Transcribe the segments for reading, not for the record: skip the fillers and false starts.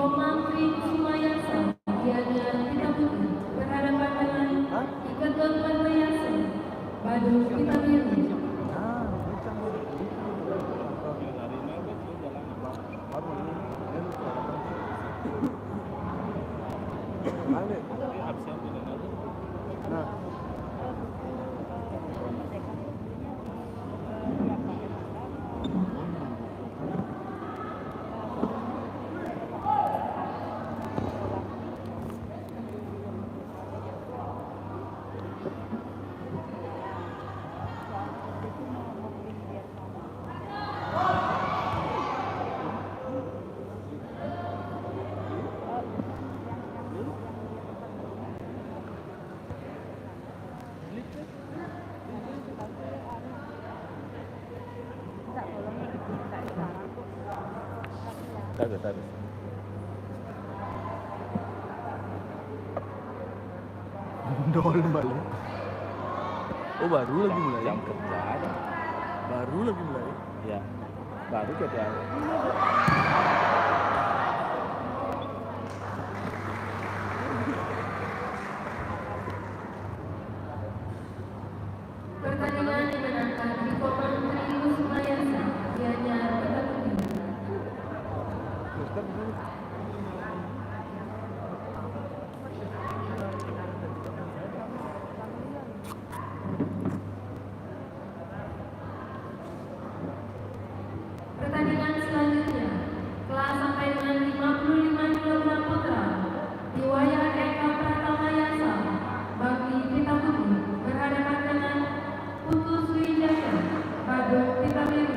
Komang Tri Sumayasa, Gianyar Pita Putih, berhadapan dengan Iketon Marmayasa, Badung Pita Biru. Taruh. Dol balik. Oh baru lagi mulai. Jam kerja ada. Baru lagi mulai. Ya. Baru kerja. Pertandingan dimenangkan di Komang Tri Sumayasa, Gianyar Pita Putih. Pertandingan selanjutnya, kelas sampai dengan 55 kg putra, Diwaya Eka Pratamayasa, Bakti Pita Putih, berhadapan dengan Putus Wijaya, Badung Pita Biru.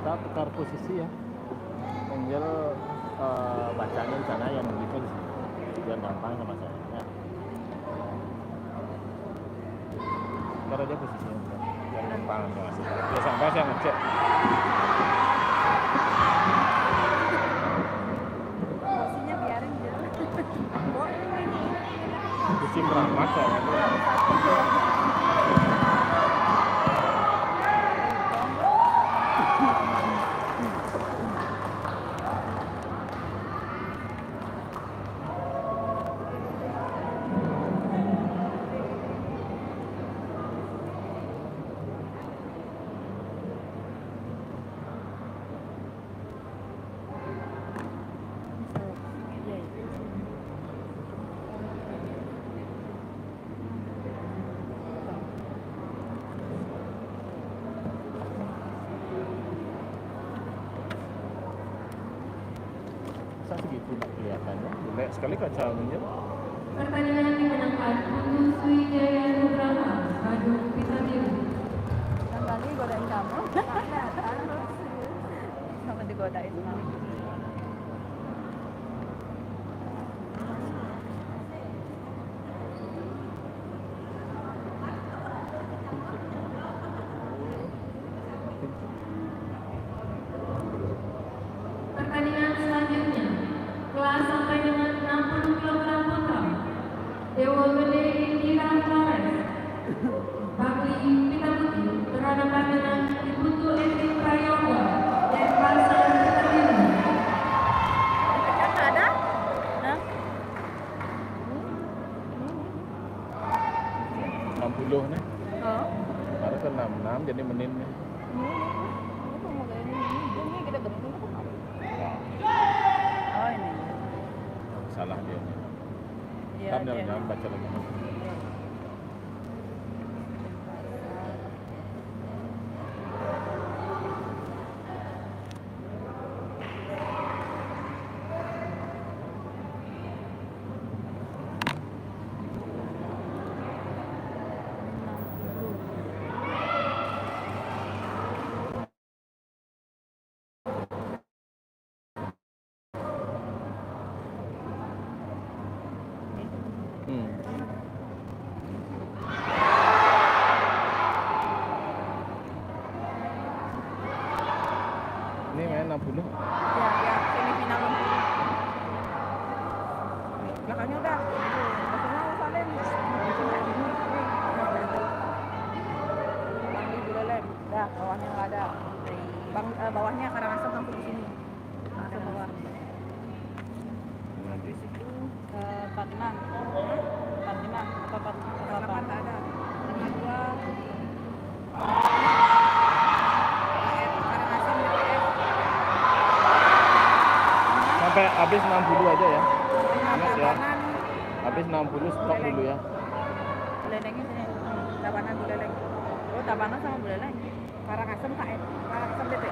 Kita tukar posisi ya. Angel bacanya di sana yang begitu biar gampang sama saya. Ya. Karena dia posisinya biar gampang sama saya. Dia sampai saya ngecek. Posisinya biarin dia. Pusing berangkat saya. Segitu kelihatannya, jelek sekali kaca Angel. Pertandingan dimenangkan Putus Wijaya Nugraha, Badung Pita Biru. Yang kali godain kamu. Sama digodain kali. Pertandingan selanjutnya, kelas sampai dengan 60 kg putra, 60 nih. Oh. Baru ke 66 jadi menit nih. Ini tuh mau kayak ini kita berhenti apa? Oh ini. Salah dia nih. Iya. Ntar jangan baca lagi. Ini main 60. Ya, semifinal 60. Belakangnya udah. Belakangnya Salem. Bang di Buleleng. Dah, bawahnya nggak ada. Bawahnya Karangasem langsung ke sini. Langsung bawah. Di situ 46. 45 atau 48 nggak ada. 52. Sampai habis 60 aja ya. Ingat ya. Tabanan Habis 60 stop dulu ya. Bulelengnya sini. Tabanan Buleleng. Oh, Tabanan sama Buleleng. Karangasem KN. Karangasem DP.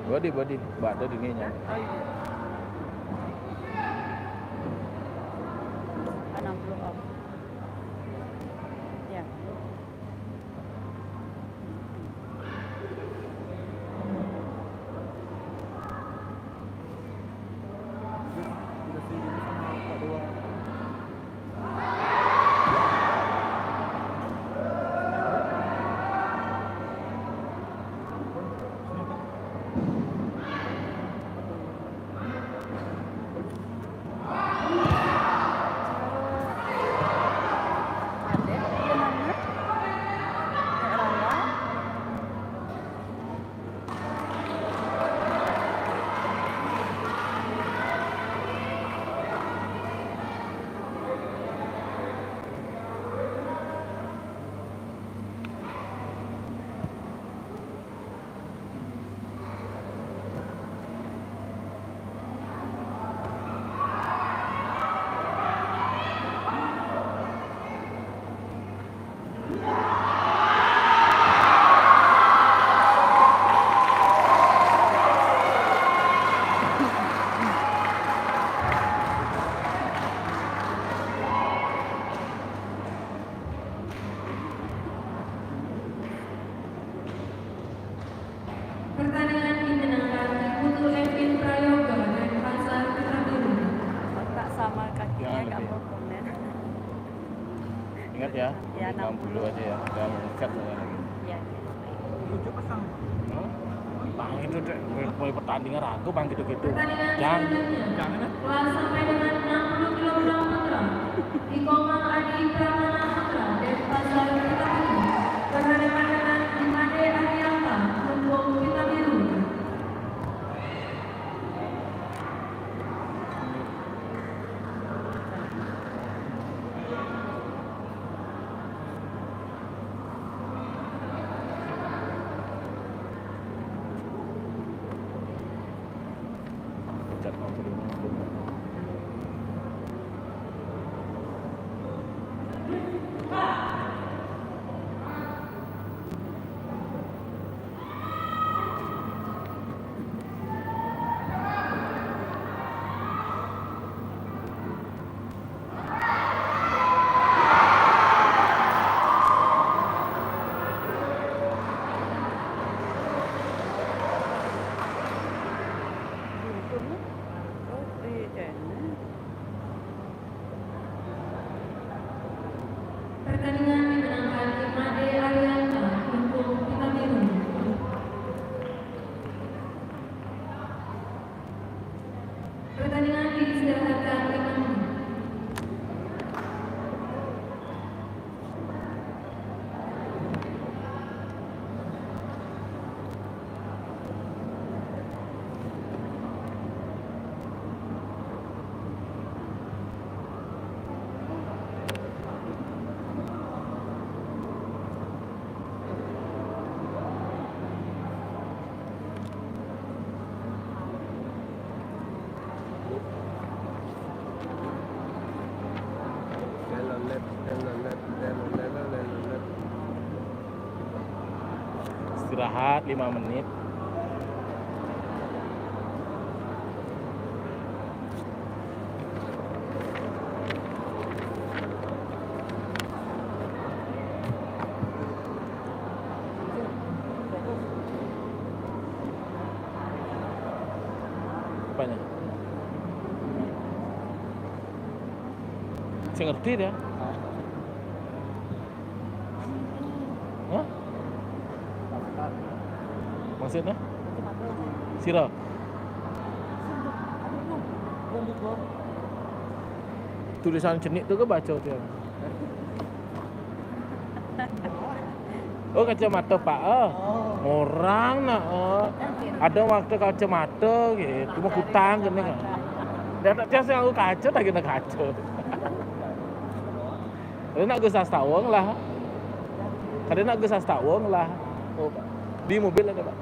Body bada dinginnya. Oh iya. 60 off. Ya. Udah sendiri sama Pak Dewa. Ada dia namanya. Rangga. Pertandingan dimenangkan Putu Evin Prayoga dan Fansar Putra Biru. Otak sama kakinya Jangan nggak lebih. mau komen. Ingat ya. Ya, 60 aja ya. Jangan mengikat lagi. Ya. Tujuh pasang. Bang itu deh, mulai pertandingan ragu bang gitu-gitu. Pertandingan Jangan. selanjutnya telah sampai dengan 60 kg putra. Ikomang Adi Pramana Putra dan Fansar Putra Biru berhadapan dengan Imade Arianta Lumbung Putra Biru. Pecat 60. Pertandingan dimenangkan Imade Arianta Lumbung Putra Biru. Pertandingan diistirahatkan 5 menit. istirahat 5 menit. Apanya? Saya ngerti dia. Hah? Maksudnya? Sirah? Tulisan cenik tuh ke baca dia. Oh, kacamata Pak. Orang nak ada waktu kacamata gitu, mau kutang gini kan. Dia tak tiasa aku kaca tak kena kaca. Dia nak gue sastawang lah. Kadang nak gue sastawang lah. Oh, Pak. Di mobil ada Pak.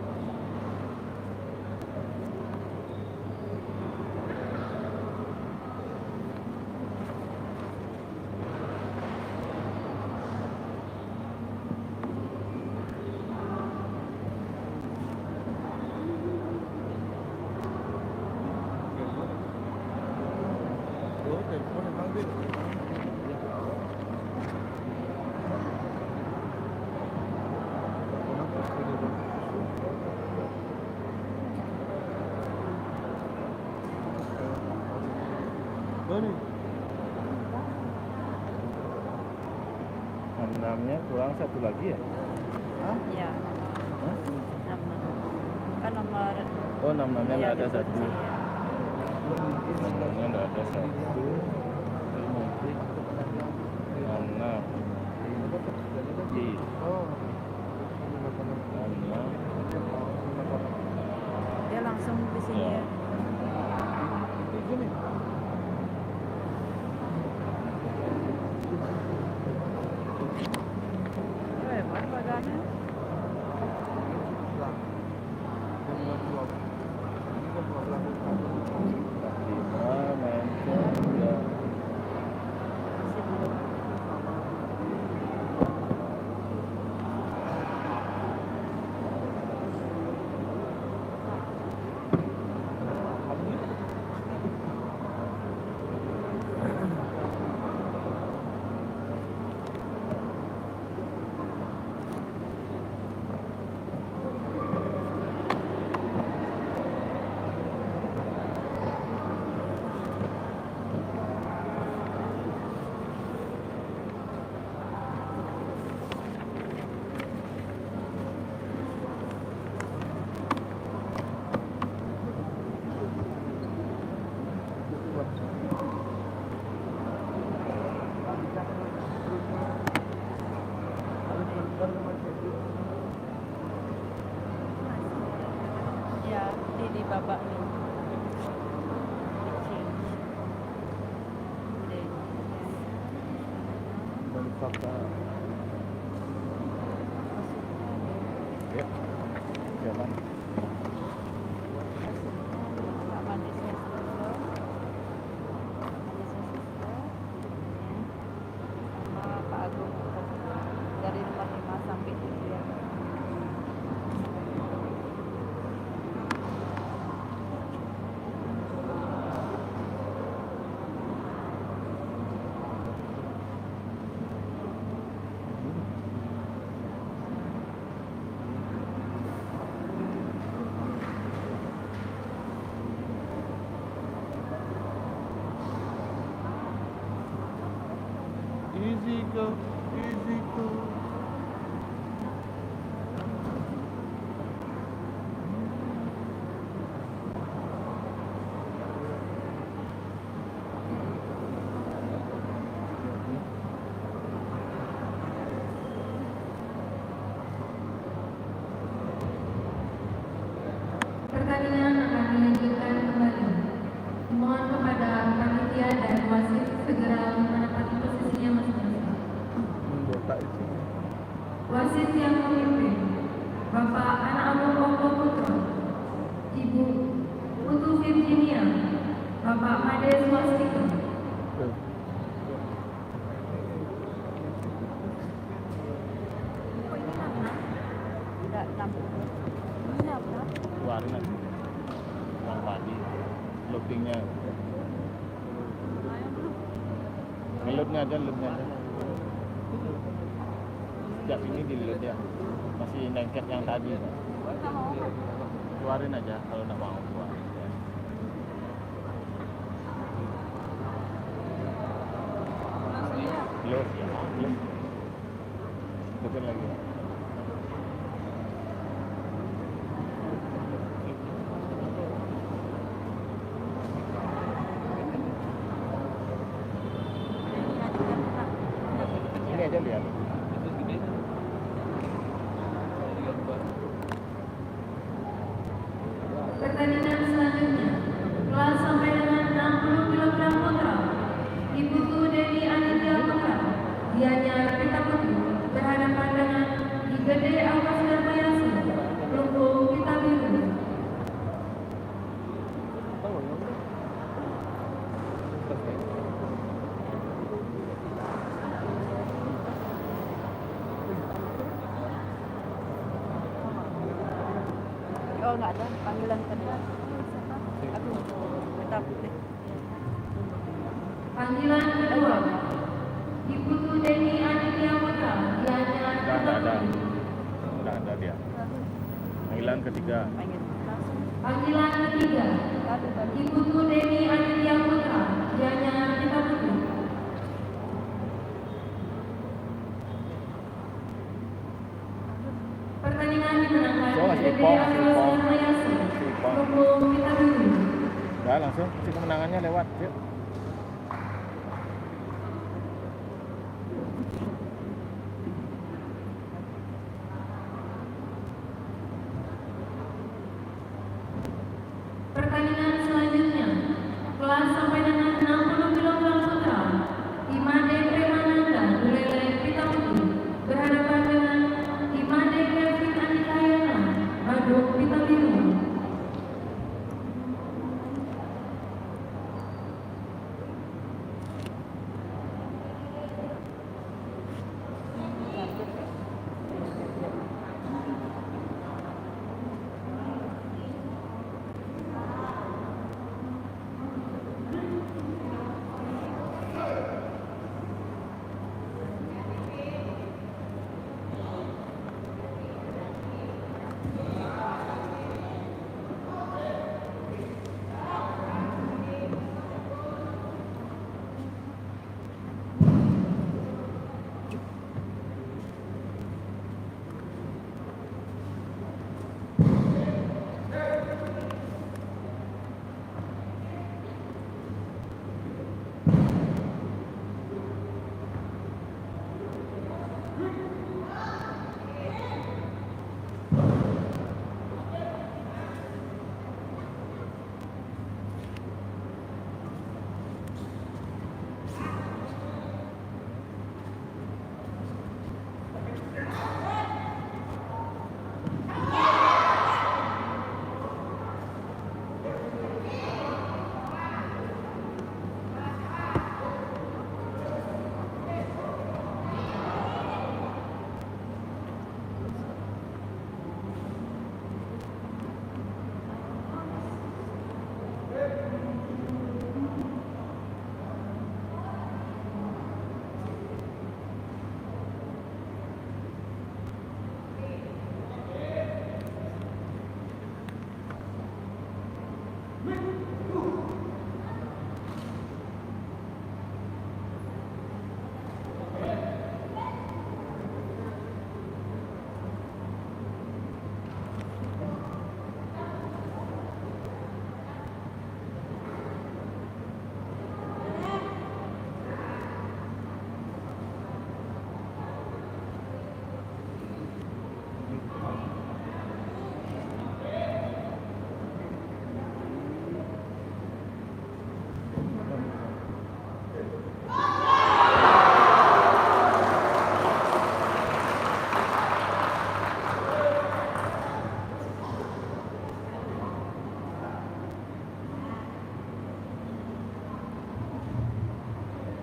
Oh, telepon emang dia. Mana? Enamnya kurang satu lagi ya? Iya. Hah? 66. Kan nomor Oh, 66-nya iya, nggak ada dikunci, satu. ya. 66-nya nggak ada satu. 66. Iya. Oh. 66. Dia langsung di sini Ya. ya. Itu gini. Hebat badannya. Lah. Yang buat dua. Ini kan 12. 45 mention ya. Masih belum. Ya, di babak nih. Change. Udah. Dan fakta. Ya. Jalan. Pak manisnya Sislo. Manisnya Sislo. Sama Pak Agung. Dari nomor 5 sampai 7. Easy go, easy go. Pertandingan akan dilanjutkan kembali. Mohon kepada panitia dan wasit segera menempati posisinya masing-masing. Botak itu. Ini apa? Keluarin aja. Yang tadi. Loadingnya. Loadnya aja. Sejak sini di load ya. Masih nengket yang tadi. Keluarin aja kalau nggak mau keluarin. Load ya. Load. Betul lagi. Ini aja lihat. Pertandingan selanjutnya, kelas sampai dengan 60 kg putra, Iputu Deni Aditya Putra, Gianyar Pita Putri, berhadapan dengan Igede Awas Darmayasi, Lumbung Pita Biru. Oh nggak ada panggilan kedua. Aku Pita Putih. Panggilan kedua, Iputu Deni Aditya Putra, Gianyar Pita Putri. Udah ada dia. Panggilan ketiga. Panggil. Panggilan ketiga, Iputu Deni Aditya Putra, Gianyar Pita Putri. Pertandingan dimenangkan So, masih Igede pong, Awas masih pong. Darmayasi, Masih pong. Lumbung Pita Biru. Udah langsung si kemenangannya lewat. Yuk. Pertandingan selanjutnya, kelas sampai dengan 60 kg putra, Imade Premananda Bulele Pita Putri, berhadapan dengan Imade Kevin Andikayana, Badung Pita Biru.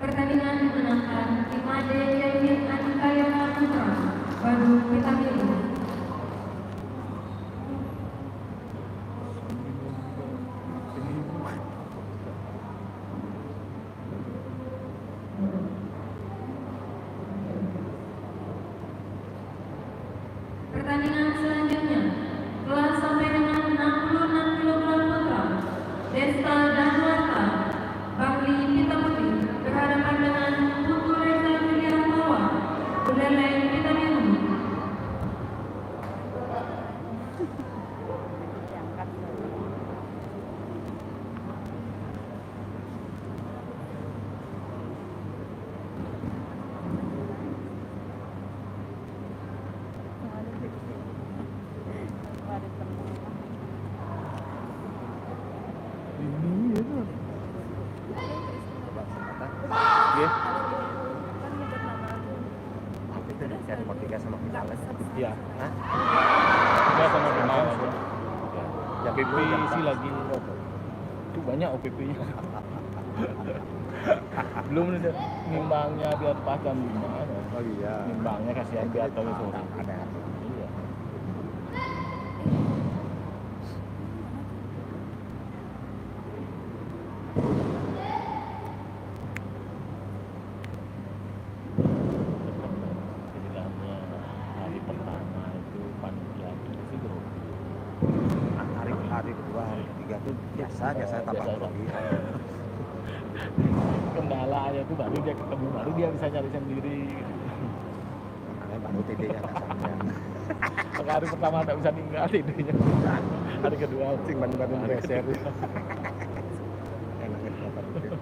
Pertandingan dimenangkan Imade Kevin Andikayana Putra, Badung Pita Biru. Desta Danuarta, Bakli Pita Putih, berhadapan dengan Putu Reza Julian Bawah, Buleleng Pita Biru. Diangkat. Ada teman. Ini ya tuh. Kesempatan. Iya. Kan nyebut nama aku. Itu cari motika sama finalis. Iya. Hah? Kita sama kenal aja. Ya, OPP jam sih berapa? lagi. Itu banyak OPP-nya. Belum ada nimbangnya biar pas jam 5. Oh iya. Nimbangnya kasihan biar tahu sore. Ada. Iya. Bilangnya hari pertama itu panitia itu bro. Hari kedua, hari ketiga tuh biasa saya tambah Biasa. lagi. Kendala aja tuh baru dia ketemu, baru dia bisa nyari sendiri. Makanya baru tidaknya rasanya. Hari pertama tidak bisa tinggal tidurnya. Hari kedua Cing ban-ban hari beser. kedua. Enaknya kenapa gitu.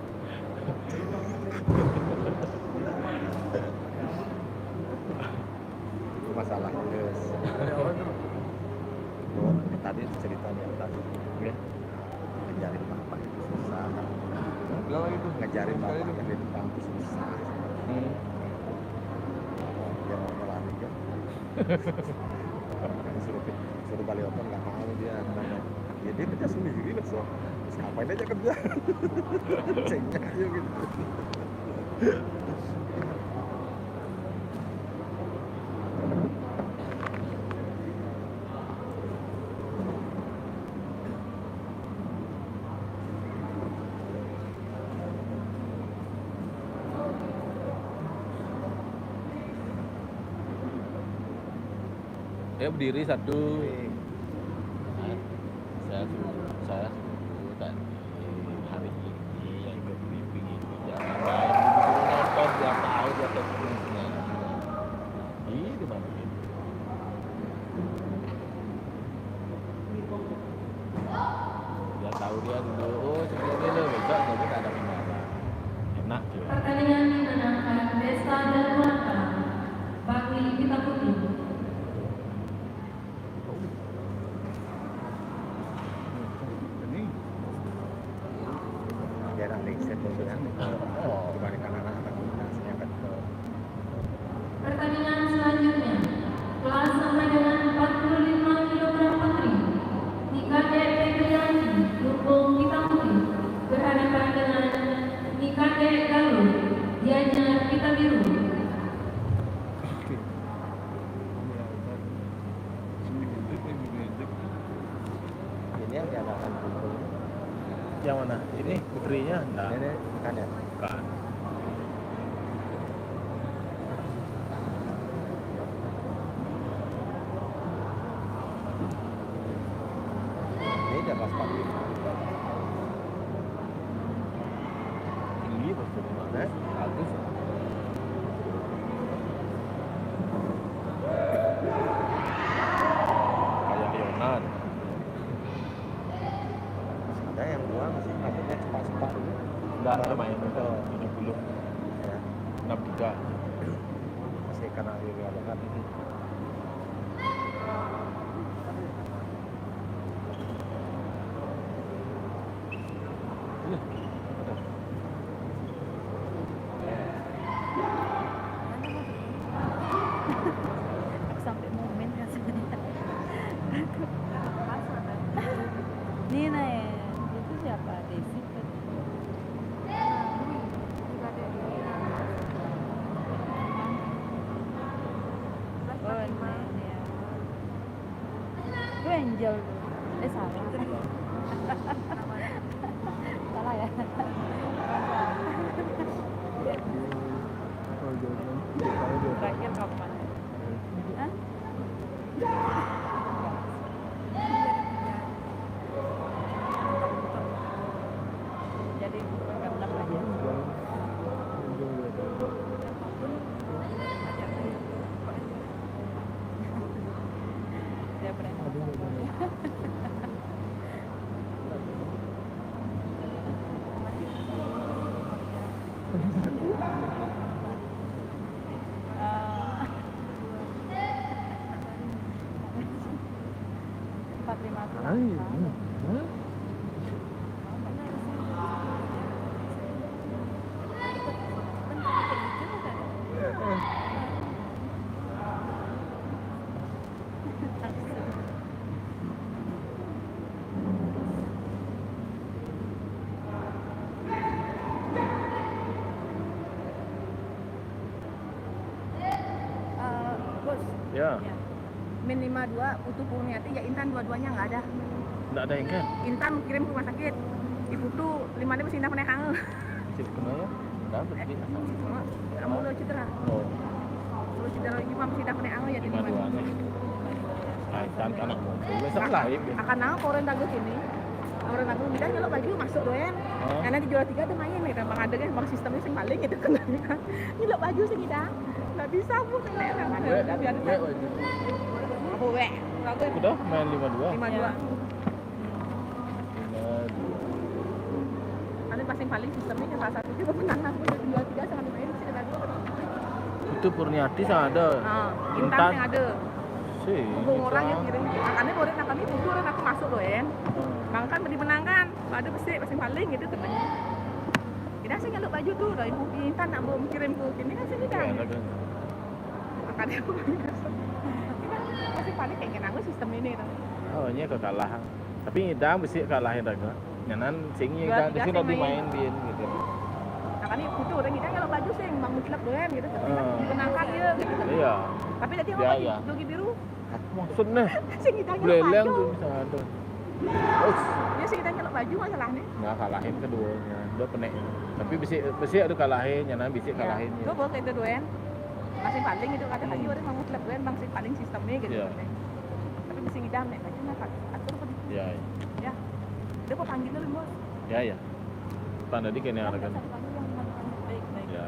Itu masalah guys. Oh, tadi cerita di atas Ya. ngejarin bapak itu susah. Bilang lagi tuh. Ngejarin Sekali bapak tuh. ke depan itu susah. Hmm. Dia mau lari kan. suruh balik open nggak mau dia katanya. Ya dia kerja sendiri besok. Terus ngapain aja kerja? Cengnya aja gitu. Dia berdiri satu. Saya suruh tadi hari ini yang ikut briefing itu jangan main disuruh nonton dia tahu dia teknisnya. Ini mana gitu. Dia tahu dia dulu oh seperti ini loh besok jadi nggak ada kendala. Enak juga. Pertandingan dimenangkan Desta Danuarta, Bakli Pita Putih. Ini Dia ada lengset tuh kan. Dibandingkan anak-anak komunikasinya kan. Pertandingan selanjutnya, kelas sampai dengan 45 kg putri, Nikade Febrianti, Lumbung Pita Putih, berhadapan dengan Nikade Galuh, Gianyar Pita Biru. Ini yang diadakan kumpul. Yang mana? Ini putrinya enggak. Ini kan ya. Bukan. Ini dia kelas 45. Tinggi betul mana? Bagus. Kayak Leonard. Ada yang dua masih rambutnya cepat-cepat dulu. Enggak ada main itu 70 Ya, 63. masih karena ini banget. Sampai momen rasanya. Nina ya, itu siapa? Desi kan? Oh, ini ya. Bos, Ya, ya. Min 52 Putu Purniati ya Intan dua-duanya nggak ada. enggak ada yang kan? Intan kirim ke rumah sakit. Ibu tuh 5 dia masih nak hang. Cik kena ya? Dapat di asal. Kamu lo cedera. Oh, Lo cedera lagi mah masih nak hang ya di lima mana. dua nih. Kaitan anak mau. Biasa lah ya. Akan nang koren dagu sini. Orang dagu kita nyelok baju masuk doyan. Oh. Karena di juara 3 ada main nih, bang ada kan bang sistemnya sing paling itu kan. Nyelok baju sing hidang. Nggak bisa bu, kayak ada biar apa we? Lagu Udah main 52. 52. 52. Ada pasing paling sistemnya yang salah satu juga menang aku juara 3 sama main sih ada dua. Itu Purniati sama ada. Intan yang ada. Sih. Hubung orang yang kirim, makanya boleh nak kami butuh orang aku masuk doyan. Oh. Bang kan dimenangkan, ada besi pasing paling gitu temennya. Kita sih ngeluk baju tuh, dari ibu Intan nak mau kirim ke sini kan sini kan. Ya, ada kan. Makanya aku pasing paling kayak kenang sistem ini tuh. Oh, nya kekalahan. Tapi ngidang besi kalahin raga. Nyanan sing Dua ngidang di tiga sini sing dimain din gitu. Makanya butuh orang kita ngeluk baju sih, bangun klub doyan gitu. Dimenangkan dia gitu. Iya. Tapi nanti Ya, orang ya. baju biru, Maksudnya sing kita ngeluk beleng baju. tuh bisa ada. Oh, Dia sih kita ngeluk baju masalahnya. nggak kalahin keduanya. Udah penek. Tapi besi ada kalahin, nyanan besi kalahin. Gue bawa itu doyan. Masih paling itu kata lagi orang bangun klub doyan, bang sih paling sistemnya gitu. Iya. Tapi besi ngidam nih, baju nggak atur apa gitu. Ya, Ya. Dia kok panggil dulu bos. ya, ya. Pan tadi kene ada kan. Baik, baik. Ya.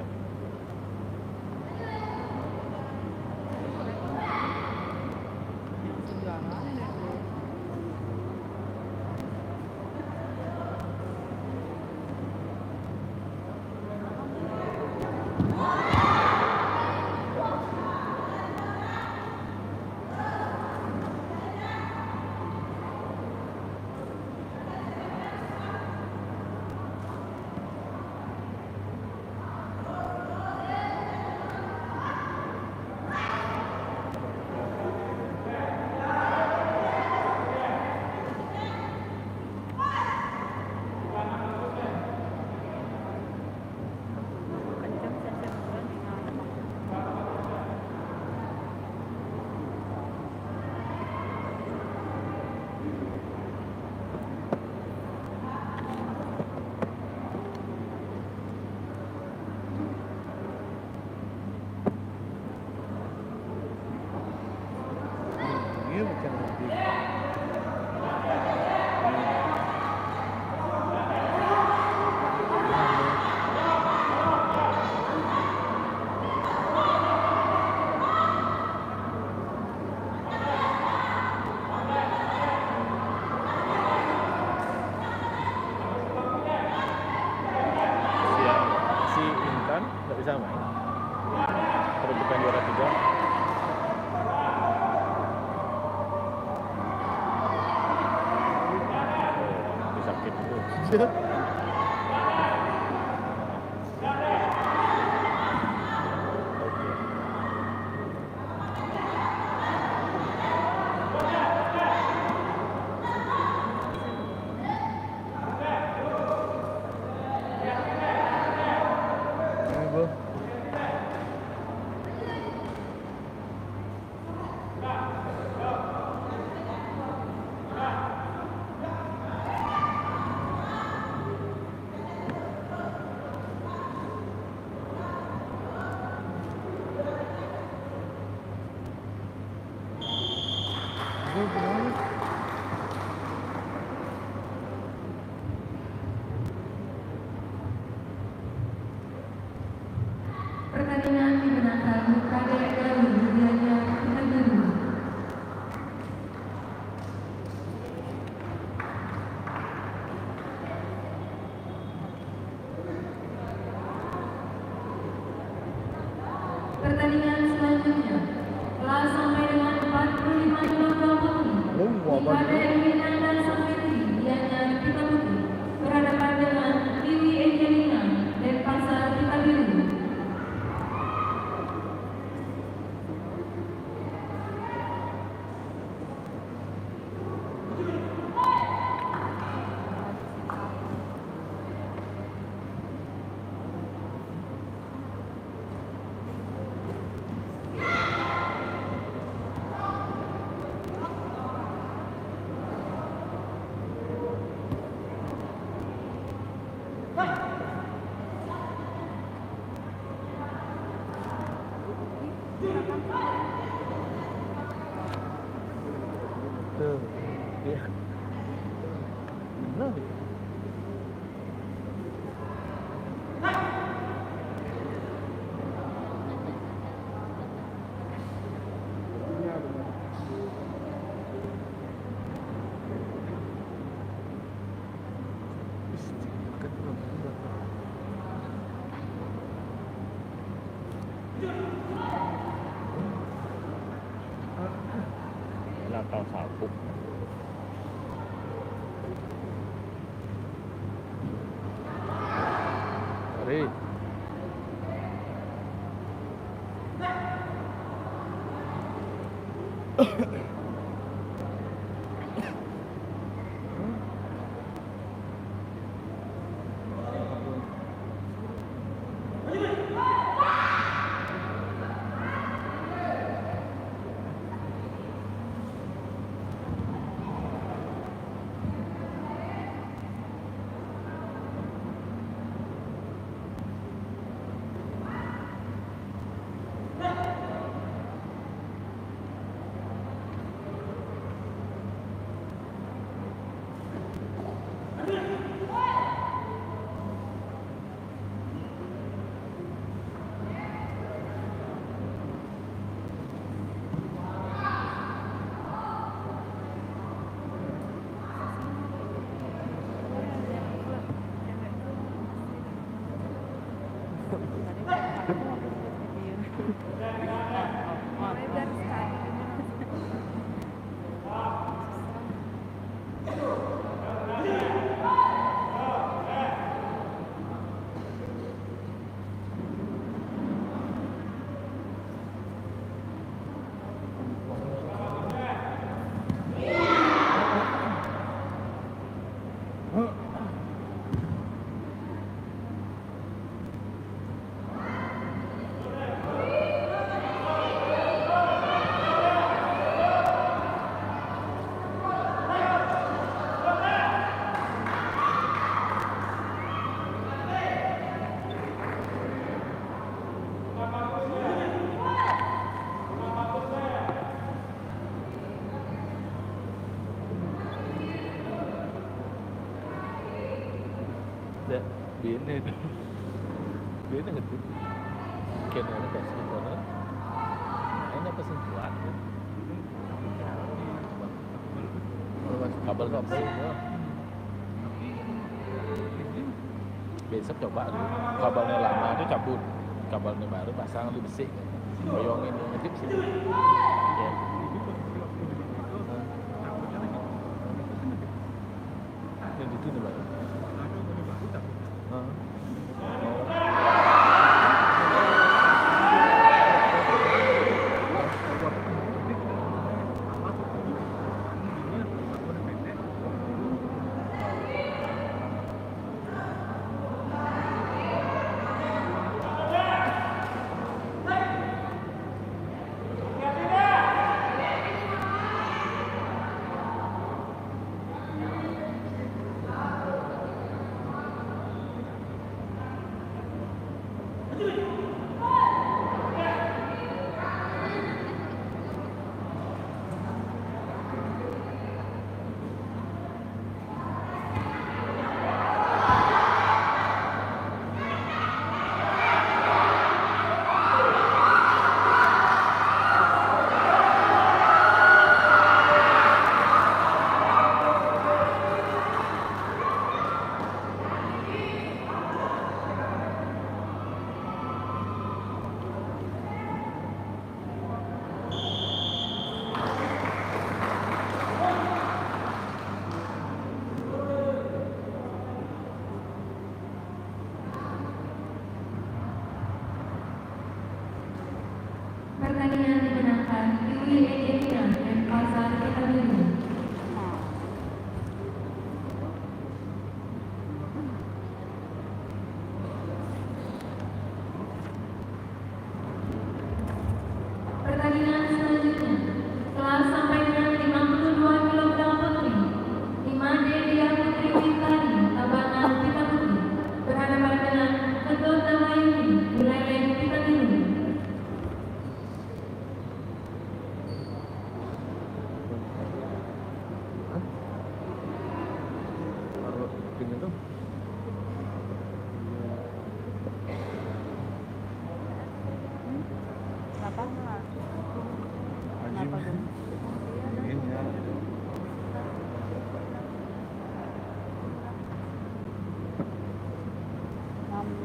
Ini macam ni. Si Intan tak bisa main. Perebutan juara 3. Sakit itu. Ibu. Pertandingan dimenangkan Kadek Galuh Widianya Kediri. Pertandingan selanjutnya telah sampai dengan 45 kg putri. Oh, Kadek Widianya dan Tuh, dia. Benar. Là tàu xảo phục. Đi. Dạ, biến lên biến là gitu kena ada kasih kono ini apa sih buat kabel ya. Besok coba dulu kabelnya lama itu cabut kabelnya baru pasang lebih bersih boyongin ngintip sih ya. Yang di sini baru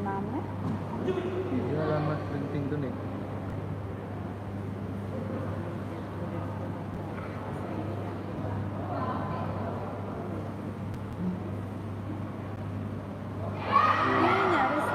namanya. Ini alamat penting tuh nih. Ini nyaris.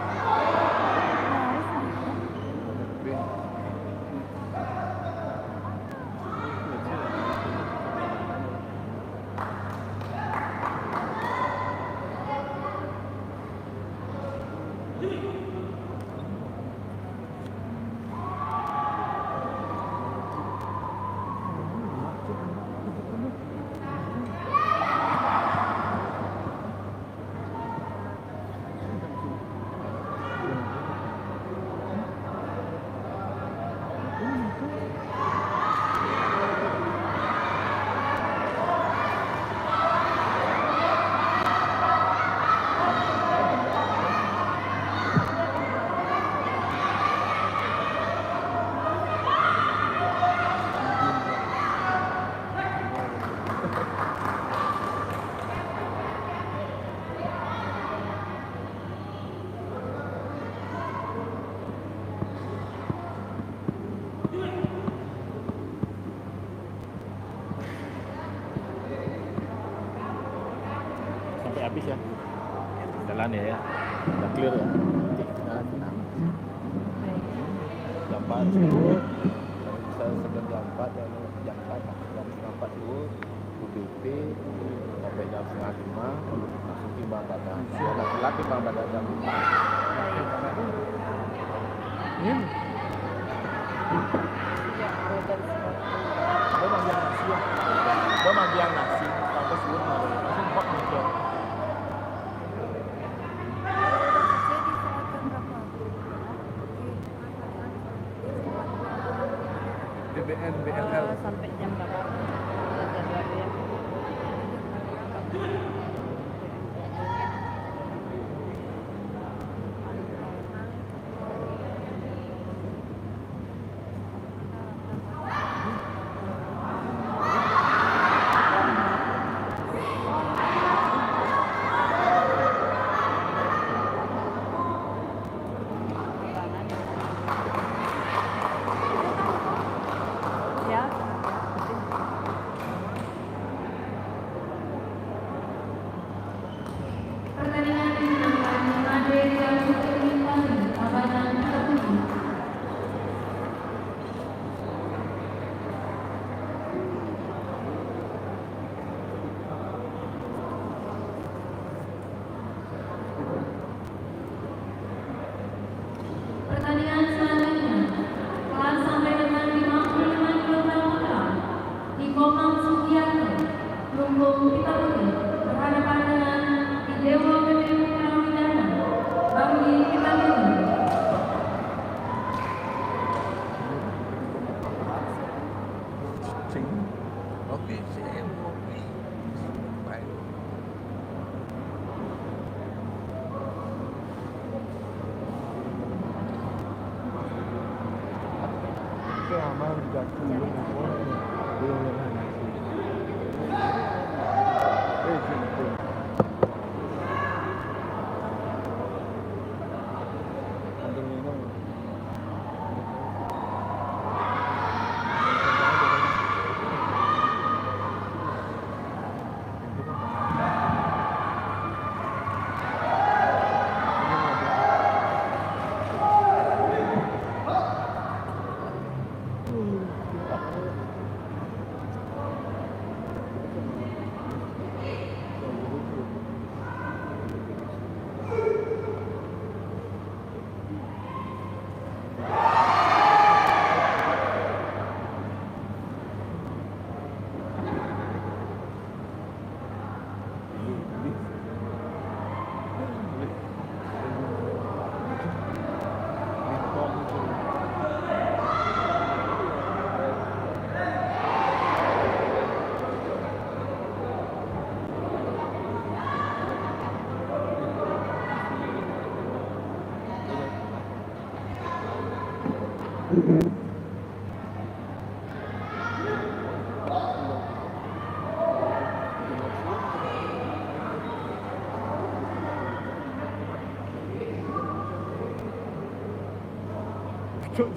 Sampai habis ya. Jalan ya. Udah clear ya. Jalan tenang. Baik. Jam 4 subuh. Kalau bisa sebelum jam 4 jam 4 subuh UBP sampai jam setengah 5 langsung timbang badan. Siapa laki-laki timbang badan jam 4. Ya, badan Dia manggil nasi ya. Dia manggil nasi. Sampai subuh ada nasi kok muncul. BBN, BLL. sampai jam berapa? Jadwalnya. Ya. Pertandingan dimenangkan Made Putri Bali, Tabanan Terpuji. Pertandingan selanjutnya kelas sampai dengan 55 kg putra di Komang Sugiarto, Lumbung Pitaputri berhadapan dengan Idewa PP Putra Widana, Banggi Pitaputri. Oke, saya mau kopi. Baik. Itu amal jatuh dulu belum yang nasi. Gitu. Ambil minum. Baru.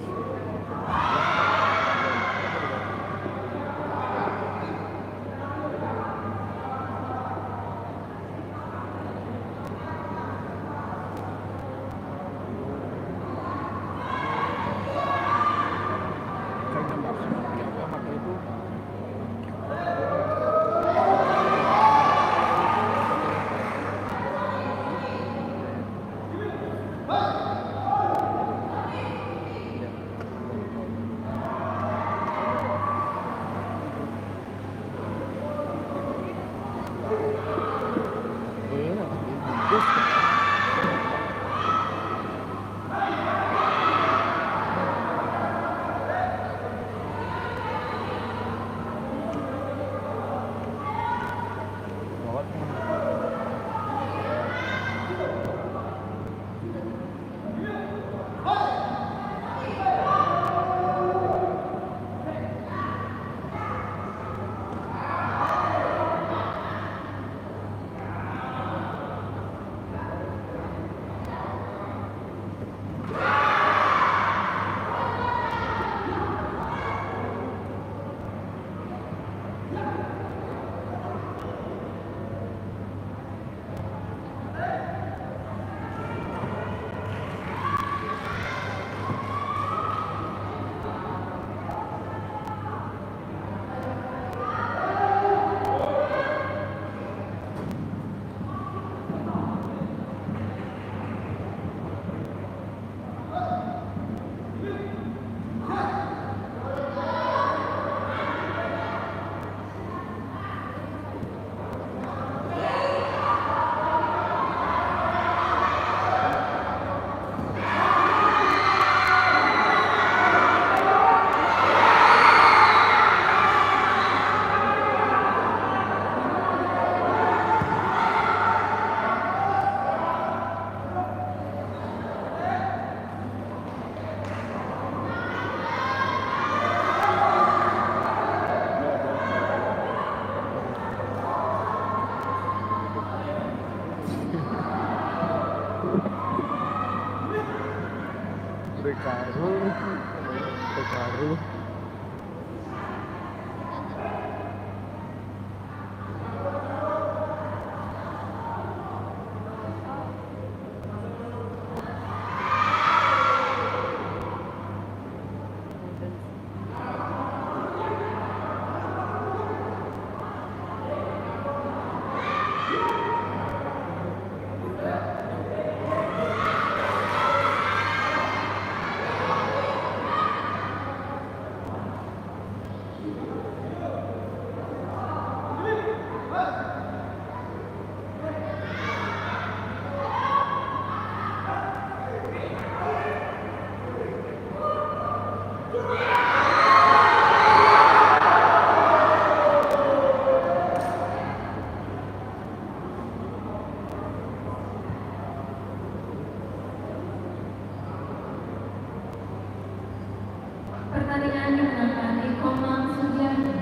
Pertandingan dimenangkan di Komang Sugiarto,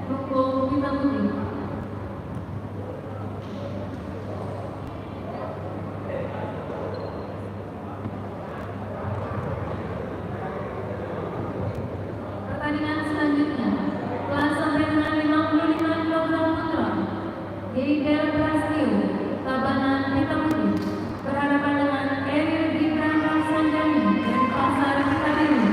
Ruko Bintang Putih. Pertandingan selanjutnya, kelas sampai dengan 55 kg putra, Geidel Prastio, Tabanan Bintang Putih, berhadapan dengan Eril Gibran Sanjani dan Pasar Kadiri.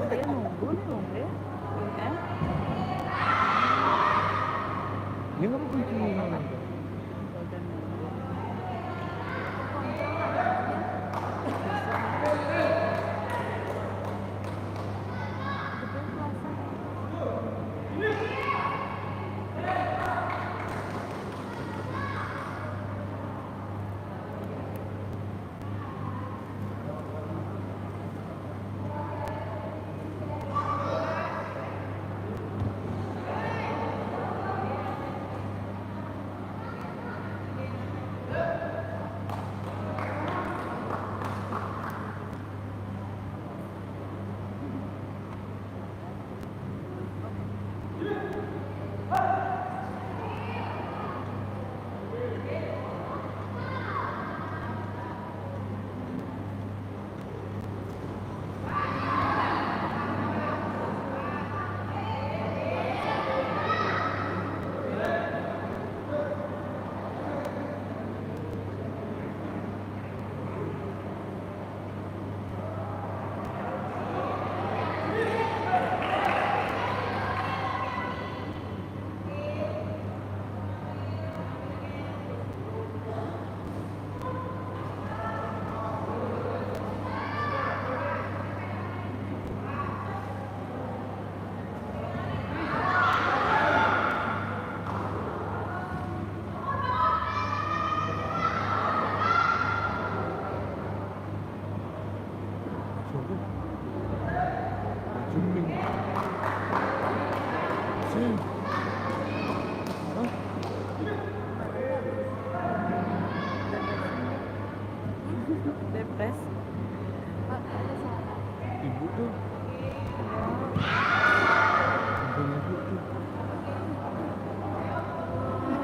Dia nunggu nih, ya. Ini apa kunci?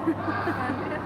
Ada.